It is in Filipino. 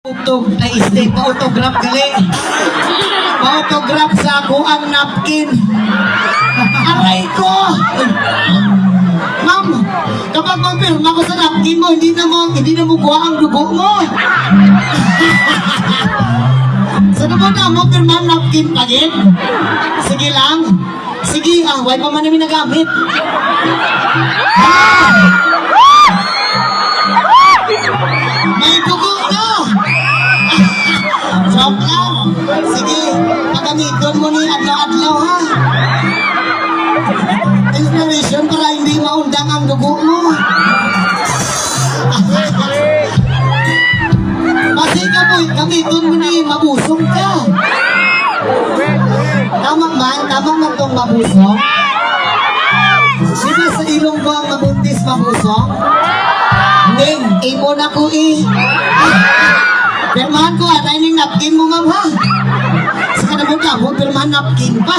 Utog na istig, pa-autograph gali. Pa-autograph sa ako ang napkin. Aray ko! Ma'am, kapag mag-pirma ko sa napkin mo, hindi na mo kuha ang dugo mo. Sa dugo na mo, pirma ang napkin pagin. Sige lang. Sige, why pa man namin nagamit? May dugo na! Joke lang. Sige, pagamiton mo ni adlaw-adlaw ha. Inspiration para hindi maundang ang dugo mo. Kasi ka po, gamiton mo ni mabusong ka. Tama man itong mabusong. Diba sa ilong ko ang mabuntis mabusong? Ning, ipon ako Pirmahan ko, anay ning napkin mo, ma'am, ha? Sa kanabog ka mo, pirmahan napkin pa.